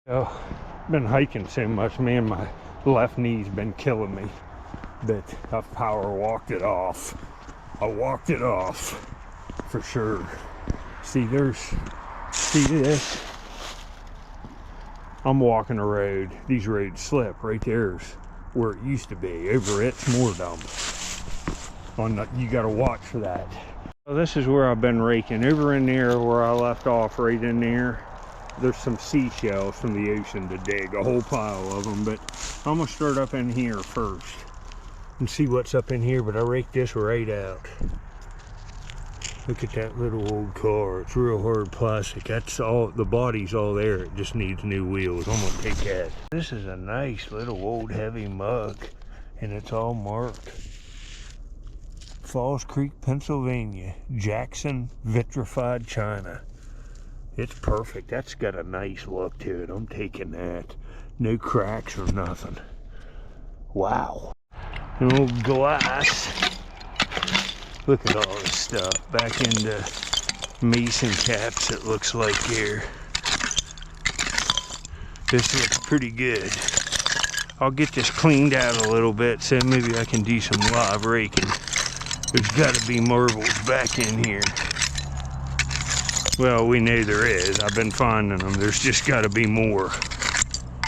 Oh, been hiking so much, man, my left knee's been killing me, but I've power walked it off. I walked it off for sure. See this? I'm walking a road. These roads slip. Right there's where it used to be. Over it's more dumb. You gotta watch for that. Well, this is where I've been raking. Over in there where I left off, right in there, there's some seashells from the ocean to dig, a whole pile of them, but I'm gonna start up in here first and see what's up in here, but I raked this right out. Look at that little old car. It's real hard plastic. That's all, the body's all there. It just needs new wheels. I'm gonna take that. This is a nice little old heavy mug, and it's all marked. Falls Creek, Pennsylvania. Jackson vitrified china. It's perfect. That's got a nice look to it. I'm taking that. No cracks or nothing. Wow. An old glass. Look at all this stuff. Back into mason caps, it looks like here. This looks pretty good. I'll get this cleaned out a little bit so maybe I can do some live raking. There's got to be marbles back in here. Well, we know there is. I've been finding them. There's just got to be more.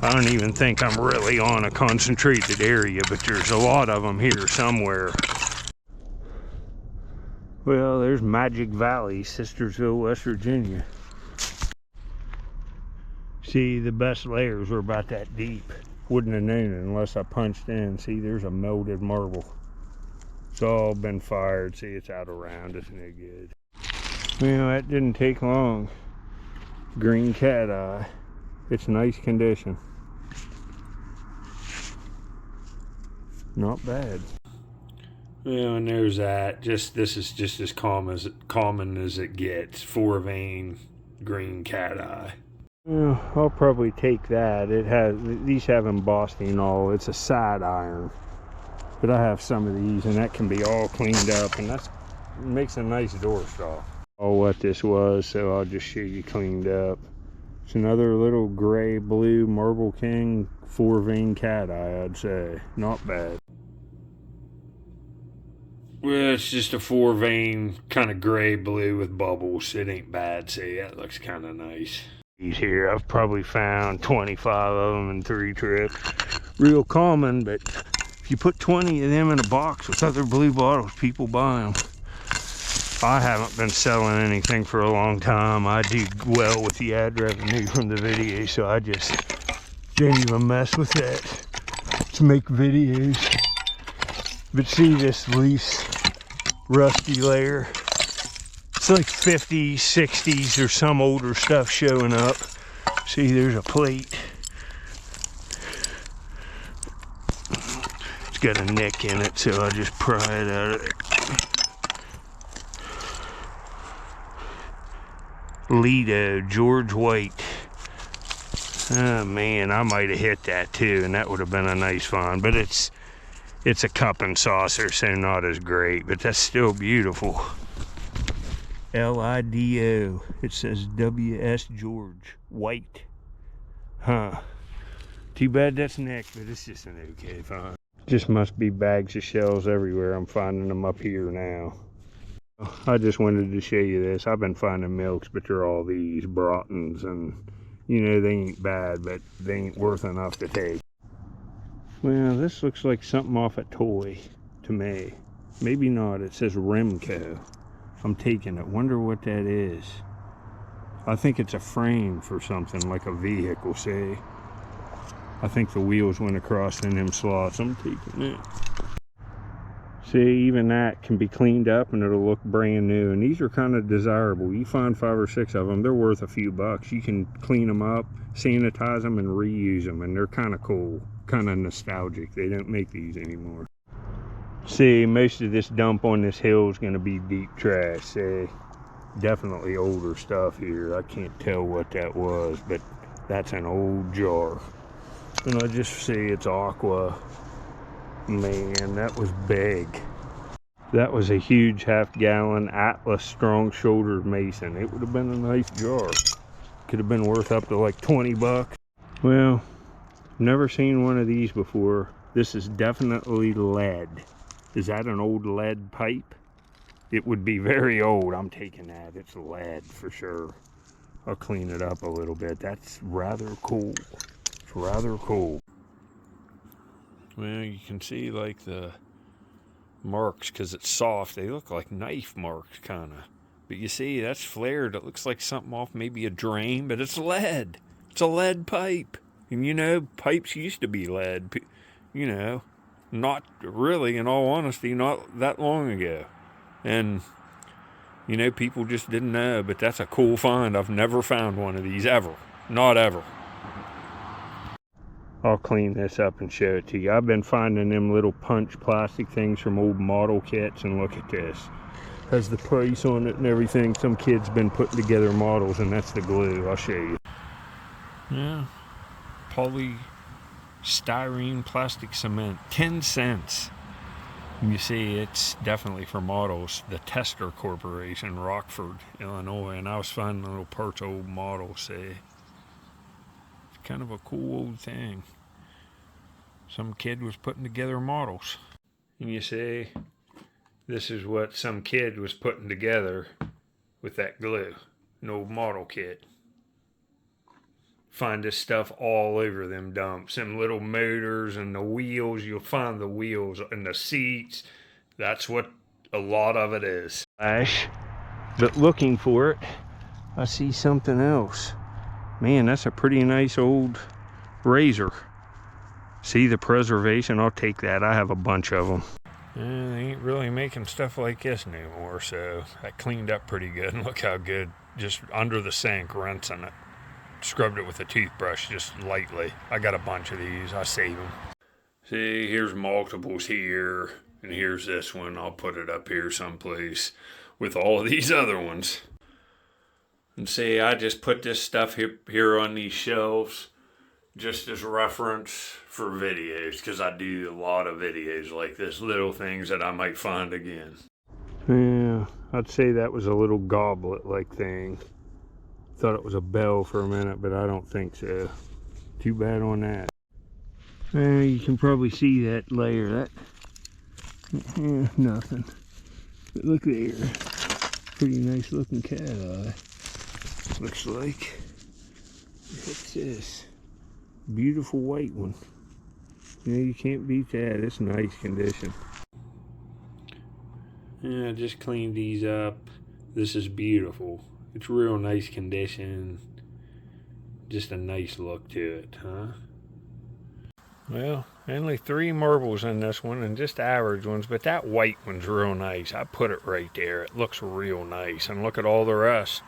I don't even think I'm really on a concentrated area, but there's a lot of them here somewhere. Well, there's Magic Valley, Sistersville, West Virginia. See, the best layers were about that deep. Wouldn't have known it unless I punched in. See, there's a molded marble. It's all been fired. See, it's out around. It's no good. Well, that didn't take long. Green cat eye. It's nice condition. Not bad. Well, and there's that. This is just as common as it gets. 4-vein green cat eye. Well, I'll probably take that. These have embossing and all. It's a side iron. But I have some of these, and that can be all cleaned up, and that makes a nice door straw. Oh, what this was, so I'll just show you cleaned up. It's another little gray blue Marble King 4-vein cat eye, I'd say. Not bad. Well, it's just a 4-vein kind of gray blue with bubbles. It ain't bad. See, that looks kind of nice. These here, I've probably found 25 of them in 3 trips. Real common, but if you put 20 of them in a box with other blue bottles, people buy them. I haven't been selling anything for a long time. I do well with the ad revenue from the video, so I just don't even mess with that to make videos. But see this loose, rusty layer? It's like 50s, 60s, or some older stuff showing up. See, there's a plate. It's got a nick in it, so I'll just pry it out of it. Lido, George White. Oh man, I might have hit that too, and that would have been a nice find. But it's a cup and saucer, so not as great, but that's still beautiful. Lido. It says W.S. George White. Huh. Too bad that's nicked, but it's just an okay find. Just must be bags of shells everywhere. I'm finding them up here now. I just wanted to show you this. I've been finding milks, but they're all these Broughtons, and you know, they ain't bad, but they ain't worth enough to take. Well, this looks like something off a toy to me. Maybe not. It says Remco. I'm taking it. Wonder what that is. I think it's a frame for something like a vehicle, say. I think the wheels went across in them slots. I'm taking it. See, even that can be cleaned up and it'll look brand new. And these are kind of desirable. You find 5 or 6 of them, they're worth a few bucks. You can clean them up, sanitize them, and reuse them. And they're kind of cool, kind of nostalgic. They don't make these anymore. See, most of this dump on this hill is going to be deep trash. See, definitely older stuff here. I can't tell what that was, but that's an old jar. And I just see it's aqua. Man, that was big. That was a huge half-gallon Atlas strong-shouldered mason. It would have been a nice jar. Could have been worth up to like 20 bucks. Well, never seen one of these before. This is definitely lead. Is that an old lead pipe? It would be very old. I'm taking that. It's lead for sure. I'll clean it up a little bit. That's rather cool. It's rather cool. Well, you can see like the marks because it's soft. They look like knife marks kind of. But you see, that's flared. It looks like something off maybe a drain, but it's lead. It's a lead pipe. And you know, pipes used to be lead. You know, not really, in all honesty, not that long ago. And, you know, people just didn't know, but that's a cool find. I've never found one of these ever. Not ever. I'll clean this up and show it to you. I've been finding them little punch plastic things from old model kits, and look at this. Has the price on it and everything. Some kid's been putting together models, and that's the glue. I'll show you. Yeah. Polystyrene plastic cement. 10 cents. You see, it's definitely for models. The Tester Corporation, Rockford, Illinois. And I was finding little parts of old models, see. It's kind of a cool old thing. Some kid was putting together models. And you see, this is what some kid was putting together with that glue. An old model kit. Find this stuff all over them dumps. Them little motors and the wheels. You'll find the wheels and the seats. That's what a lot of it is. But looking for it, I see something else. Man, that's a pretty nice old razor. See the preservation? I'll take that. I have a bunch of them. They ain't really making stuff like this anymore, so I cleaned up pretty good. And look how good. Just under the sink, rinsing it. Scrubbed it with a toothbrush just lightly. I got a bunch of these. I save them. See, here's multiples here, and here's this one. I'll put it up here someplace with all of these other ones. And see, I just put this stuff here on these shelves just as reference for videos, because I do a lot of videos like this, little things that I might find again. Yeah, I'd say that was a little goblet-like thing. Thought it was a bell for a minute, but I don't think so. Too bad on that. You can probably see that layer. Nothing. But look there. Pretty nice looking cat eye. Looks like. What's this? Beautiful white one. Yeah, you can't beat that. It's nice condition. Yeah, I just cleaned these up. This is beautiful. It's real nice condition. Just a nice look to it, huh? Well, only 3 marbles in this one, and just average ones, but that white one's real nice. I put it right there. It looks real nice. And look at all the rest.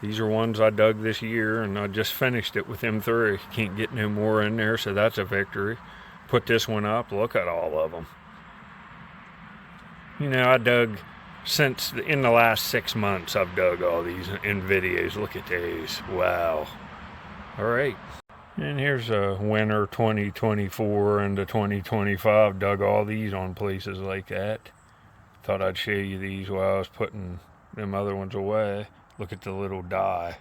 These are ones I dug this year, and I just finished it with them 3. Can't get no more in there, so that's a victory. Put this one up. Look at all of them. You know, I dug... in the last 6 months, I've dug all these in videos. Look at these. Wow. All right. And here's a winter 2024 into 2025. Dug all these on places like that. Thought I'd show you these while I was putting them other ones away. Look at the little dye.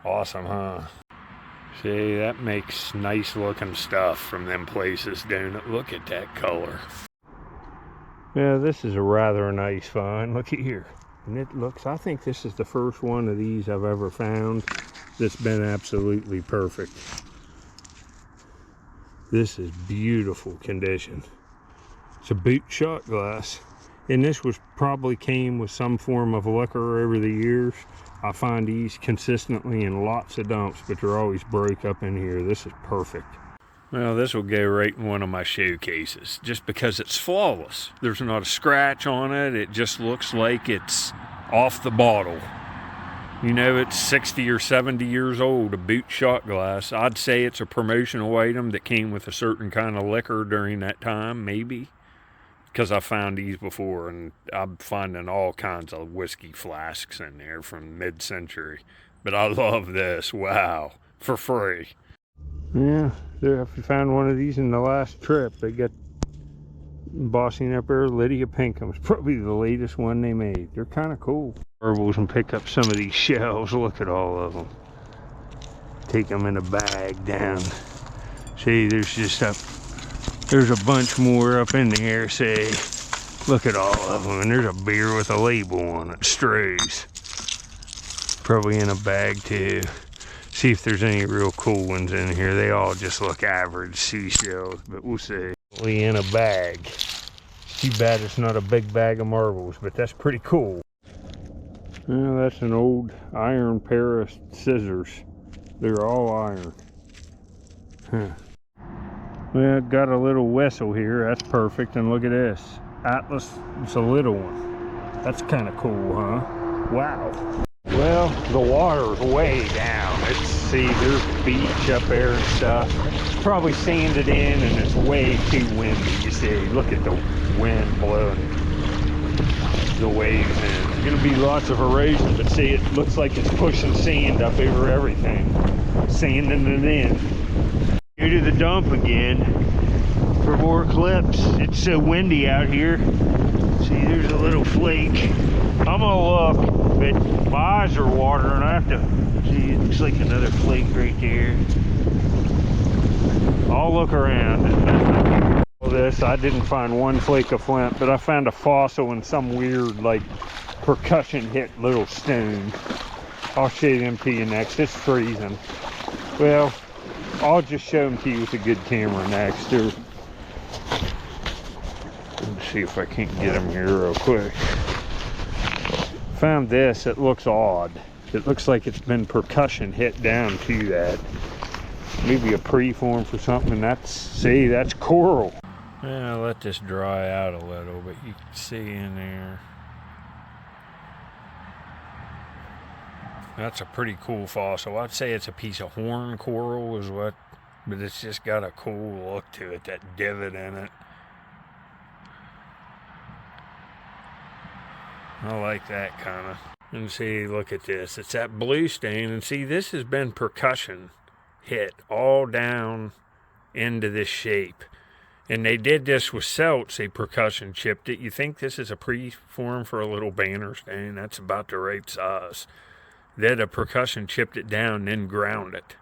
Awesome, huh? See, that makes nice looking stuff from them places, don't it? Look at that color. Yeah, this is a rather nice find. Look at here. And it looks, I think this is the first one of these I've ever found that's been absolutely perfect. This is beautiful condition. It's a boot shot glass. And this was probably came with some form of liquor over the years. I find these consistently in lots of dumps, but they're always broke up in here. This is perfect. Well, this will go right in one of my showcases, just because it's flawless. There's not a scratch on it. It just looks like it's off the bottle. You know, it's 60 or 70 years old, a boot shot glass. I'd say it's a promotional item that came with a certain kind of liquor during that time, maybe. Because I found these before, and I'm finding all kinds of whiskey flasks in there from mid-century. But I love this. Wow. For free. Yeah, if you found one of these in the last trip, they got embossing up there, Lydia Pinkham's, probably the latest one they made. They're kind of cool. Marbles and pick up some of these shells. Look at all of them. take them in a bag down. See, there's a bunch more up in there. See, look at all of them. And there's a beer with a label on it, strays. Probably in a bag too. See if there's any real cool ones in here. They all just look average seashells, but we'll see. In a bag. Too bad it's not a big bag of marbles, but that's pretty cool. Well, that's an old iron pair of scissors. They're all iron. Huh. Well, got a little vessel here. That's perfect. And look at this. Atlas. It's a little one. That's kind of cool, huh? Wow. Well, the water's way down. See, there's a beach up there and stuff. Probably sanded in and it's way too windy. You see, look at the wind blowing the waves in. There's gonna be lots of erosion, but see, it looks like it's pushing sand up over everything. Sanding it in. Go to the dump again for more clips. It's so windy out here. See, there's a little flake. I'm gonna look, but my eyes are watering. I have to see, it looks like another flake right there. I'll look around. All this, I didn't find one flake of flint, but I found a fossil and some weird, like, percussion hit little stone. I'll show them to you next. It's freezing. Well, I'll just show them to you with a good camera next. Let's see if I can't get them here real quick. Found this. It looks odd. It looks like it's been percussion hit down to that. Maybe a preform for something. That's coral. Yeah, I'll let this dry out a little, but you can see in there. That's a pretty cool fossil. I'd say it's a piece of horn coral is what, but it's just got a cool look to it, that divot in it. I like that kind of. And see, look at this. It's that blue stain. And see, this has been percussion hit all down into this shape. And they did this with celts. They percussion chipped it. You think this is a preform for a little banner stain? That's about the right size. Then a percussion chipped it down, then ground it.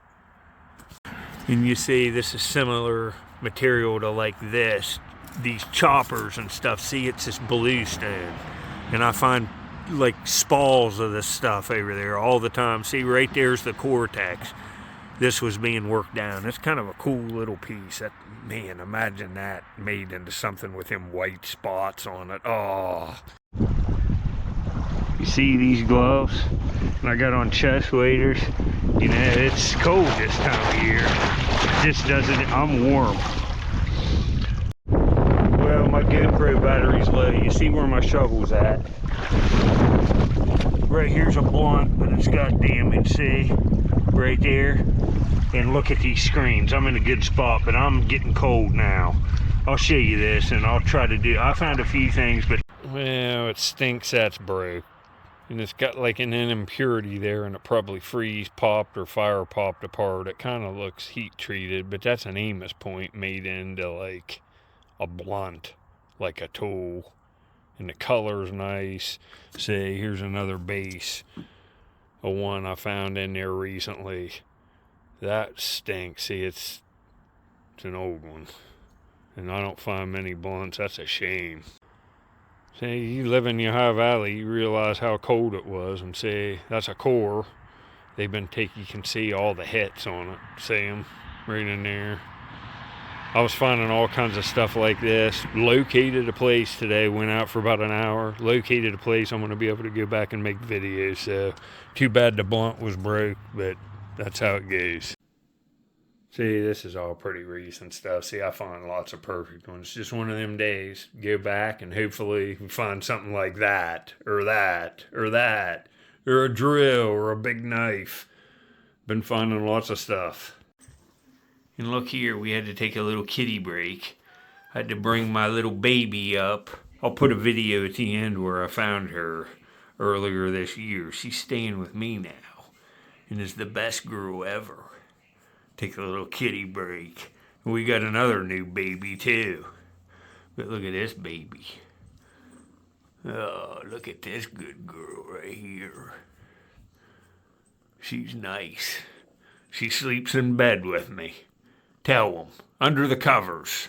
And you see, this is similar material to like this. These choppers and stuff. See, it's this blue stain. And I find like spalls of this stuff over there all the time. See, right there's the cortex. This was being worked down. It's kind of a cool little piece. That, man, imagine that made into something with them white spots on it. Oh. You see these gloves? And I got on chest waders. You know, it's cold this time of year. It just doesn't, I'm warm. Well, my GoPro battery's low. You see where my shovel's at? Right here's a blunt, but it's got damage, see? Right there. And look at these screens. I'm in a good spot, but I'm getting cold now. I'll show you this, and I'll try to do, I found a few things, but... Well, it stinks that's broke. And it's got like an impurity there, and it probably freeze popped or fire popped apart. It kind of looks heat treated, but that's an Amos point made into like a blunt, like a tool. And the color's nice. See, here's another base. A one I found in there recently. That stinks. See, it's an old one. And I don't find many blunts. That's a shame. See, you live in the Ohio Valley, you realize how cold it was. And see, that's a core. They've been you can see all the hits on it. See them right in there. I was finding all kinds of stuff like this. Located a place today, went out for about an hour. Located a place I'm going to be able to go back and make videos. So, too bad the blunt was broke, but that's how it goes. See, this is all pretty recent stuff. See, I find lots of perfect ones. Just one of them days. Go back and hopefully find something like that, or that, or that, or a drill, or a big knife. Been finding lots of stuff. And look here, we had to take a little kitty break. I had to bring my little baby up. I'll put a video at the end where I found her earlier this year. She's staying with me now and is the best girl ever. Take a little kitty break. And we got another new baby too. But look at this baby. Oh, look at this good girl right here. She's nice. She sleeps in bed with me. Tell 'em, under the covers.